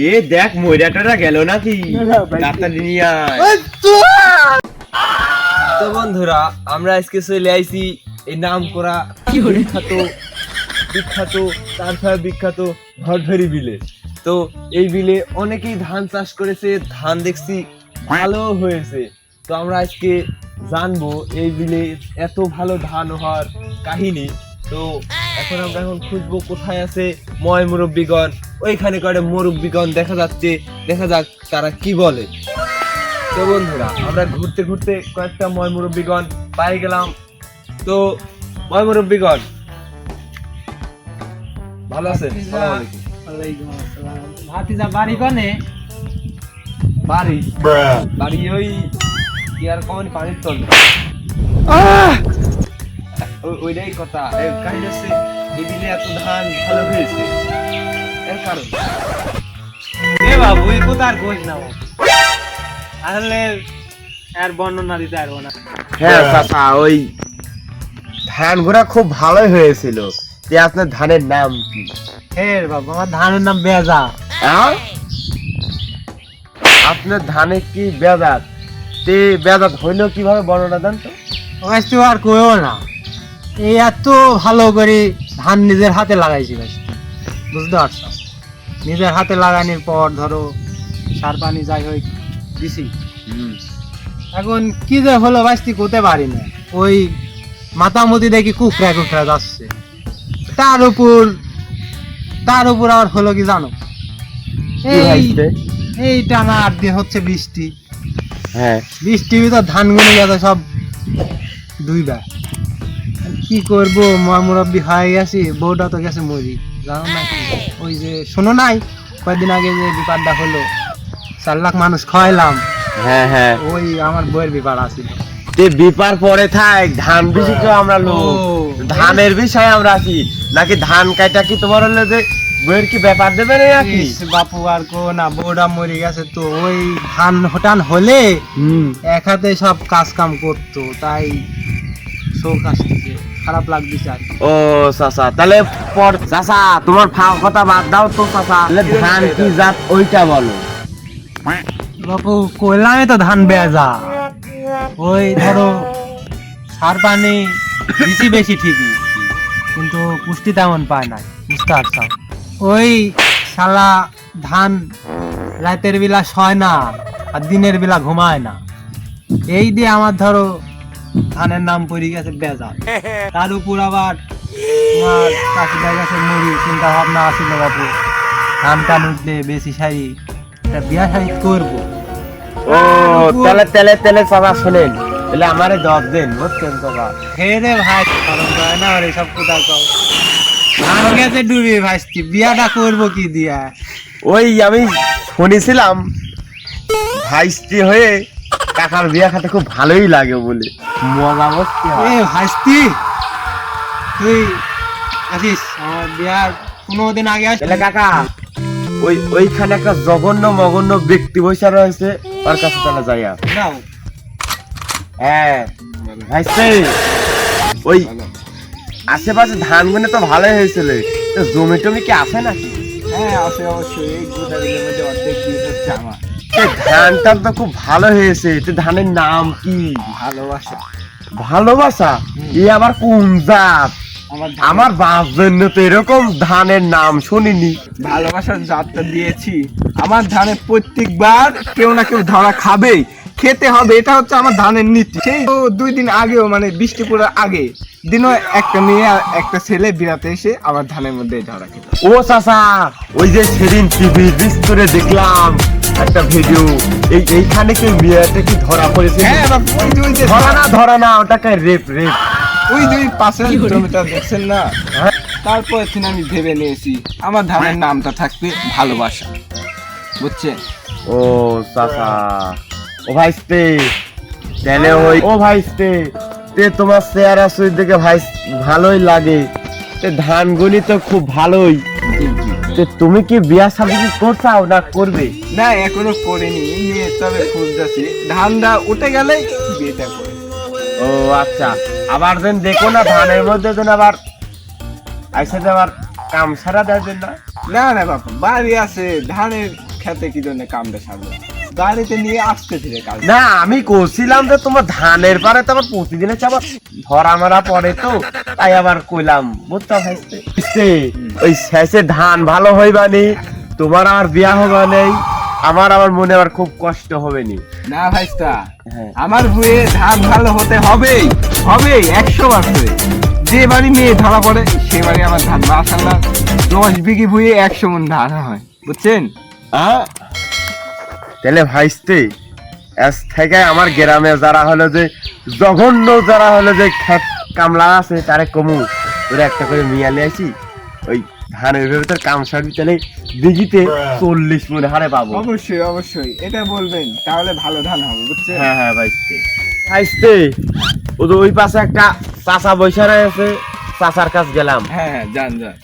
এ দেখ ময়রাটা গেল নাকি ডাক্তার নিয়ে তো বন্ধুরা আমরা আজকে চলে আইছি এই নাম করা বিখ্যাত তারপরে বিখ্যাত ভটভরি বিলে। তো এই বিলে অনেকেই ধান চাষ করেছে, ধান দেখছি ভালো হয়েছে। তো আমরা আজকে জানবো এই বিলে এত ভালো ধান হওয়ার কাহিনী। তো আমরা খুঁজবো কোথায় আছে ময় মুরব্বীগণ। ওইখানে করে মুরব্বীগণ দেখা যাচ্ছে, দেখা যাক তারা কি বলে। তো বন্ধুরা আমরা ঘুরতে ঘুরতে কয়েকটা ময় মুরব্বীগণ পাই গেলাম। তো ময় মুরব্বীগণ ভালো আছেন? বাড়ি কনে? বাড়ি ওই কি আর কোন পানির তল। ওইটাই কথা। কাহিনী হচ্ছে এই বিলে এত ধান ভালো হয়েছে এর কারণ। এ বাবু এই কথা আর কইস না, আসলে আর বর্ণনা দিতে পারবো না। হ্যাঁ চাচা, ওই ধান গুলা খুব ভালোই হয়েছিল। আপনার ধানের নাম কি? হ্যাঁ বাবু, আমার ধানের নাম বেজা। আপনার ধানে কি বেজাত? তে বেজাত হইল কিভাবে বর্ণনা দেন তো? তো আর কইও না, এই এত ভালো করে ধান নিজের হাতে লাগাইছি ভাই, বুঝতে পারছো? নিজের হাতে লাগানোর পর ধরো সার পানি যাই হোক দিছি, এখন কি যে হলো বাইস্তি করতে পারি না। ওই মাথামতি দেখি কুকরা কুকরা যাচ্ছে, তার উপর আর হলো কি জানো, এই টানা 8 দিন হচ্ছে বৃষ্টি। হ্যাঁ, বৃষ্টির ভিতর ধান গুনে গেছে সব দুইবার। কি করবো, মুরব্বী হয়ে গেছি, বউটা তো গেছে মরি, জানো না? ওই যে শোনো নাই কয়েকদিন আগে যে বিপাদটা হলো, 4 লাখ মানুষ খাওয়াইলাম। হ্যাঁ হ্যাঁ, ওই আমার বইয়ের বিপাদ আছিল। বিপার পরে থাক, ধান বেশি তো আমরা লোক ধানের বিষয়ে আমরা আছি নাকি? ধান কাটা কি তোমার হলো যে বইয়ের কি ব্যাপার দেবে নাকি? বাপু আর কো না, বউটা মরে গেছে তো ওই ধান হটান হলে এক হাতে সব কাজ কাম করতো, তাই শোক আসছে, খারাপ লাগতেছে আর। ও চাচা, তাহলে পর চাচা তোমার ফাও কথা বাদ দাও তো চাচা, তাহলে ধান কি জাত ওইটা বলো। বাপু কইলামে তো ধান বেজা, ওই ধরো সার পানি বেশি বেশি ঠিকই, কিন্তু পুষ্টি তেমন পায় না, বুঝতে পারছো? ওই শালা ধান রাতের বেলা শয় না আর দিনের বেলা ঘুমায় না, এই দিয়ে আমার ধরো ধানের নাম পড়ে গেছে বেজা। তার উপর আবার তোমার চাষিদের কাছে মুড়ি চিন্তা ভাবনা আসছিল বাপু, ধান টান উঠলে বেশি সারি একটা বিয়া শাড়ি করবো। ও তাহলে তেলে তেলে চাচা শোনেন, তাহলে আমারে 10 দিন বুঝছেন চাচা? হে রে ভাই, কারণ হয় না ওরে সব কোথাও কও ধান গেছে ডুবে ভাসছি, বিয়াটা করবো কি দিয়া? ওই আমি শুনেছিলাম ভাইস্তি হয়ে কাকার বিয়া খেতে খুব ভালোই লাগে বলে, মজা বসতে হয়। এ ভাইস্তি, তুই আসিস আমার বিয়ার 15 দিন আগে আসিস। তাহলে কাকা ওইখানে একটা জঘন্য মগন্য ব্যক্তি বসে রয়েছে, ওর কাছে চলে যাইয়া। যাও। হ্যাঁ ভাইস্তি, ওই আশেপাশে ধান গুনে তো ভালোই হয়েছিল, জমি টমি কি আছে নাকি? হ্যাঁ আছে অবশ্যই, এই গোটা দিনের মধ্যে অর্ধেক দিয়ে হচ্ছে আমার। ধানটা তো খুব ভালো হয়েছে, ধানের নাম কি? ভালোবাসা। ভালোবাসা? এ আবার কোন জাত? আমার বাপ জন্য তো এরকম ধানের নাম শুনিনি। ভালোবাসার জাতটা দিয়েছি। আমার ধানে প্রত্যেকবার কেউ না কেউ ধরা খাবেই, খেতে হবে, এটা হচ্ছে আমার ধানের নীতি। সেই 2 দিন আগেও মানে বৃষ্টি পড়ার আগে দিনও একটা মেয়ে আর একটা ছেলে বিরাতে এসে আমার ধানের মধ্যে ধরা খেত। ও চাচা, ওই যে সেদিন টিভি বিস্তরে দেখলাম একটা ভিডিও, এইখানে কি মেয়েটা কি ধরা পড়েছে? হ্যাঁ বাবু, ওই যে ধরা না ওটাকে রেপ। ওই যে পাশের জমিটা দেখছেন না, তারপর আমি ভেবে নিয়েছি আমার ধানের নামটা থাকবে ভালোবাসা, বুঝছেন? ও চাচা, ও ভাইস্তে, তাহলে ওই ও ভাইস্তে, তোমার চেহারা সুই দেখে ভাই ভালোই লাগে, ধানগুলি তো খুব ভালোই। তো তুমি কি বিয়া শাদী কি করছাও না করবে? না এখনো করিনি, মেয়ে তবে খুঁজতেছি, ধানটা উঠে গেলেই বিয়েটা করে। ও আচ্ছা, আবার যেন দেখো না ধানের মধ্যে যেন আবার আইসা যে আবার কাম সারা দেবেন না। না না বাপু, বাড়ি আছে, ধানের খেতে কি জন্য কামটা সারবো, গাড়িতে নিয়ে আসতে ধীরে কাজ। না আমি কইছিলাম যে তোমার ধানের পারে তো আবার প্রতিদিন হচ্ছে আবার ধরা মারা পড়ে, তো তাই আবার কইলাম বুঝতে ভাইস্তে। ওই শেষে ধান ভালো হইবানি, তোমার আর বিয়া হবা নেই, আমার আবার মনে আবার খুব কষ্ট হবে নি। না ভাইস্তা, হ্যাঁ। আমার ভুয়ে ধান ভালো হতে হবেই, হবেই 100%। যে বাড়ি মেয়ে ধরা পড়ে সে বাড়ি আমার ধান মাশাআল্লাহ 10 বিঘি ভুয়ে 100 মণ ধান হয়, বুঝছেন? তাহলে ভাইস্তে আজ থেকে আমার গ্রামে যারা হলো যে জঘন্য, যারা হলো যে খেত কামলা আছে তারে কমু ওরা একটা করে মিয়ালে আসি, ওই ধানের ভেতর কাম সারবি, তাহলে দিঘিতে 40 মণ হারে পাবো। অবশ্যই অবশ্যই এটা বলবেন, তাহলে ভালো ধান হবে, বুঝছেন? হ্যাঁ হ্যাঁ ভাইস্তে। ভাইস্তে ও তো ওই পাশে একটা চাচা বৈশা আছে, চাচার কাছে গেলাম। হ্যাঁ হ্যাঁ, যান যান।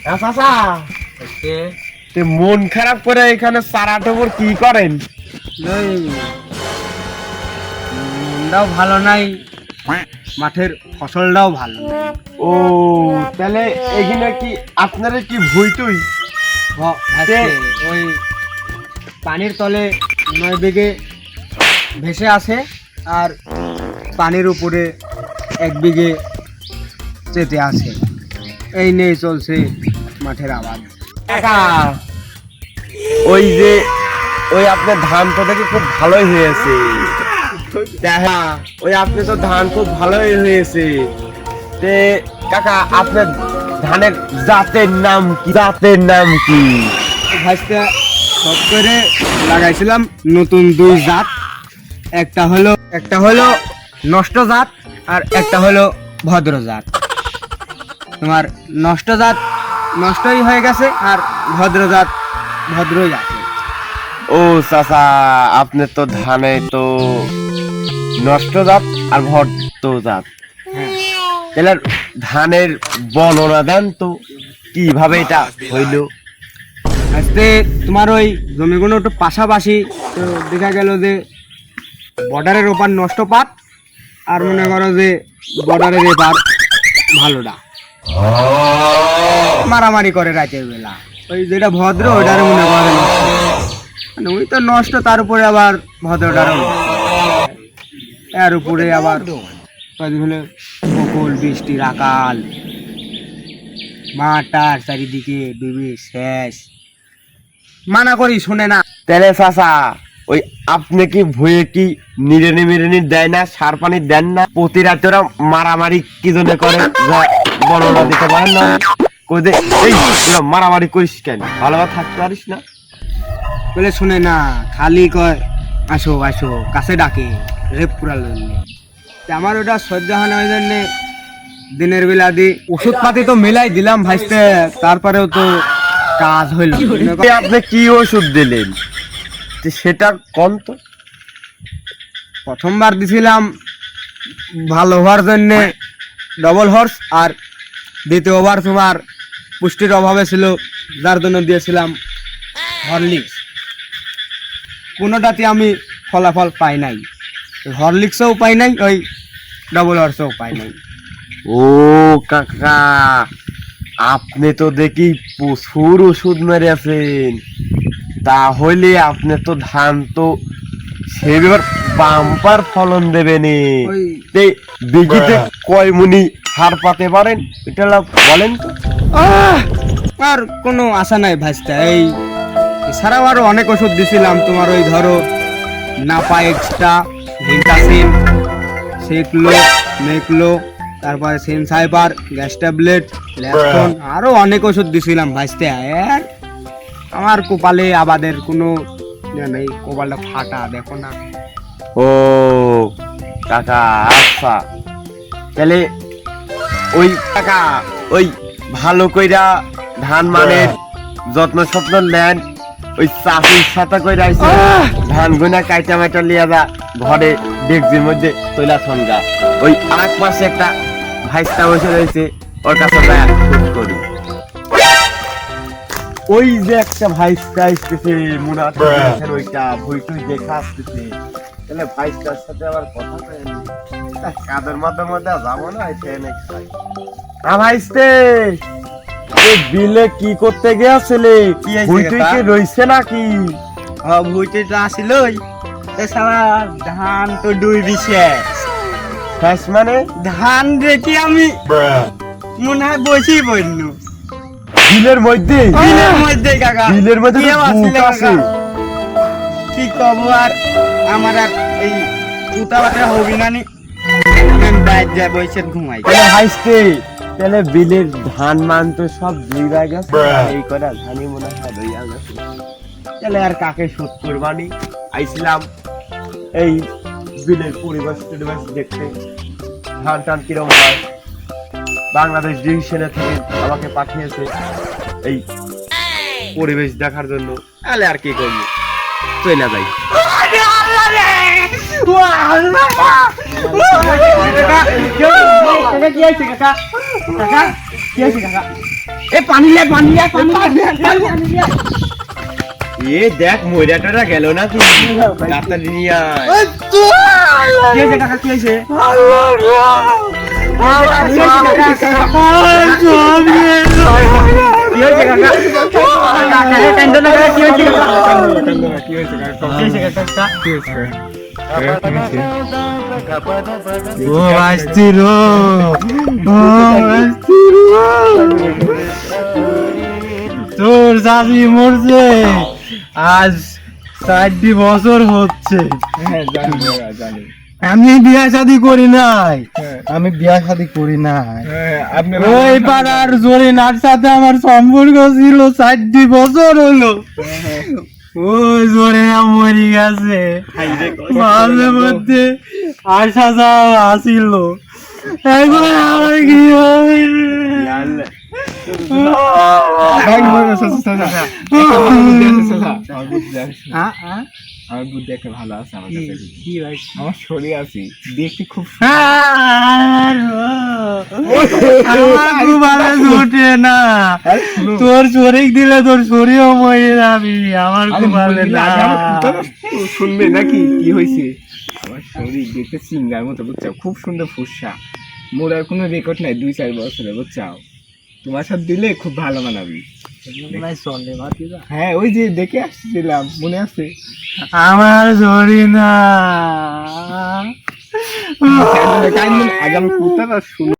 হ্যাঁ চাচা, তে মন খারাপ করে এখানে সারা টবর কি করেন? মনটাও ভালো নাই, মাঠের ফসলটাও ভালো নাই। ও তাহলে এখানে কি আপনারা কি ভুই তুই? ওই পানির তলে 9 বিঘে ভেসে আছে, আর পানির উপরে 1 বিঘে চেতে আছে। এই নিয়ে চলছে মাঠের আবাদ। কাকা ওই যে ওই আপনার ধান তো দেখে খুব ভালোই হয়েছে। হ্যাঁ ওই আপনি তো ধান খুব ভালোই হয়েছে। তে কাকা আপনার ধানের জাতের নাম কি? জাতের নাম কি? ভাইস্তা সব করে লাগাইছিলাম নতুন 2 জাত, একটা হলো নষ্ট জাত আর একটা হলো ভদ্র জাত। তোমার নষ্ট জাত নষ্টই হয়ে গেছে, আর ভদ্র জাত ভদ্রই আছে। ও চাচা আপনি তো ধানে তো নষ্ট জাত আর ভদ্র জাত, তাহলে ধানের বর্ণনা দেন তো কিভাবে এটা হইলো? আজকে তোমার ওই জমিগুলো একটু পাশাপাশি, তো দেখা গেল যে বর্ডারের ওপার নষ্ট পাত, আর মনে করো যে বর্ডারের এপার ভালোটা মারামারি করে রাতের বেলা। ওই যেটা ভদ্র ওইটারে মনে করে নষ্ট, মানে ওই তো নষ্ট, তার উপরে আবার ভদ্রটারও নষ্ট। এর উপরে আবার কদিন হলে বকুল বৃষ্টির আকাল, মাটার চারিদিকে ডুবে শেষ, মানা করি শুনে না। তাহলে চাচা ওই আপনি কি ভুয়ে কি নিড়েনি মিড়েনি দেয় না, সার পানি দেন না? প্রতি রাতে ওরা মারামারি কি জন্য করে বর্ণনা দিতে পারেন না? কই দে এই তোরা মারামারি করিস কেন? ভালোভাবে থাকতে পারিস না? বলে শুনে না, খালি কয় আসো আসো, কাছে ডাকে রেপ পুরা লইলে। আমার ওটা সহ্য হয় না, ওই জন্যে দিনের বেলা দি ওষুধ পাতি তো মেলাই দিলাম ভাইস্তে, তারপরেও তো কাজ হইল। আপনি কি ওষুধ দিলেন সেটা কোন তো? প্রথমবার দিছিলাম ভালো হওয়ার জন্যে ডবল হর্স, আর দ্বিতীয়বার তোমার পুষ্টির অভাবে ছিল যার জন্য দিয়েছিলাম হরলিক্স। কোনোটাতে আমি ফলাফল পাই নাই, হরলিক্সও পাই নাই, ওই ডবল হর্সও পাই নাই। ও কাকা আপনি তো দেখি প্রচুর ওষুধ মেরেছেন, তাহলে আপনি তো ধান তো সেবার বাম্পার ফলন দেবেনি। বিঘিতে কয় মুনি হার পাতে পারেন এটা বলেন তো? আর কোনো আশা নাই ভাইস্তা। এই এছাড়াও আরো অনেক ওষুধ দিছিলাম, তোমার ওই ধরো নাপা এক্সট্রা, ভিন্টাসিন, সেকলো, মেকলো, তারপরে সেনসাইপার, গ্যাস ট্যাবলেট, ল্যাপটন, আরো অনেক ওষুধ দিছিলাম ভাইস্তা। আর আমার কপালে আবাদের কোনো নেই, কপালটা ফাটা দেখো না। ও কাকা আচ্ছা, তাহলে ওই কাকা ওই ভালো কইরা ধান মানের যত্ন স্বপ্ন নেন, ওই চাষির সাথে কইরা আইছে ধান গুনা কাইটা মাইটা লিয়া যা ঘরে ডেকজির মধ্যে তৈলা থনগা। ওই আরেক পাশে একটা ভাইস্তা বসে রয়েছে, ওর কাছে যায় করি। ওই যে একটা ভাইসটা আসতেছে মনে আছে ওইটা ভুইটুই দেখা আসতেছে, তাহলে ভাইসটার সাথে আবার কথা কয়নি কাদের মধ্যে যাবো না ট্রেনে খাই। ভাইসতে এই বিলে কি করতে গিয়েছিলে? কি হয়েছে ভুইটুই কাকা? কি রইছে নাকি? ভুইটা আসিলই এছাড়া ধান তো ডুইবিছে। শেষ মানে ধান দেখি আমি মনে হয় বসেই পড়লু বিলের মধ্যে? বিলের মধ্যে কাকা। বিলের মধ্যে তো কেউ আসলে ভূত আছে। কাকা। কি কব আর আমার আর এই উতাবাটা হবি না নি, আমি বাইরে যাই বসে ঘুমাই। তাহলে হাইস্তে তাহলে বিলের ধান মান তো সব ধুইবা গেছে, এই কটা ধানই মনে হয় ধুইয়া গেছে। তাহলে আর কাকে শোধ করবানি? আইছিলাম এই বিলের পরিবেশ টরিবেশ দেখতে, ধান টান কিরম হয়। বাংলাদেশ ডিভিশনে থেকে আমাকে পাঠিয়েছে এই পরিবেশ দেখার জন্য, তাহলে আর কি করবো, চলে যাই। এ দেখ ময়রাটা গেল নাকি, ডাক্তার নিয়ে আয়। ও আসছিল তোর দাদি মরছে আজ 4 বছর হচ্ছে। আমি বিয়া শাদি করি নাই, আমি বিয়া শাদি করি নাই। ওই পাড়ার জরিনার সাথে আমার সম্পর্ক ছিল 4 বছর হলো। ওই জরিনা মরি গেছে, মাঝে মধ্যে আসা যাওয়া আসিল, এখন আমার কি হবে? আমার বুদ্ধি একটা ভালো আছে আমার কাছে। আমার শরীর আছে দেখতে খুব আমার খুব ভালো জুটে না, তোর শরীর দিলে তোর শরীরও মরে যাবি, আমার খুব ভালো না। শুনবে নাকি কি হয়েছে? আমার শরীর দেখতে সিঙ্গার মতো বুঝছো, খুব সুন্দর ফুসা, মোর আর কোনো রেকর্ড নাই 2-4 বছরে বুঝছো। তোমার সাথে দিলে খুব ভালো মানাবি। হ্যাঁ ওই যে দেখে আসছিলাম মনে আছে। আমার শরীর না আগে আমি কুত্তাটা শুনে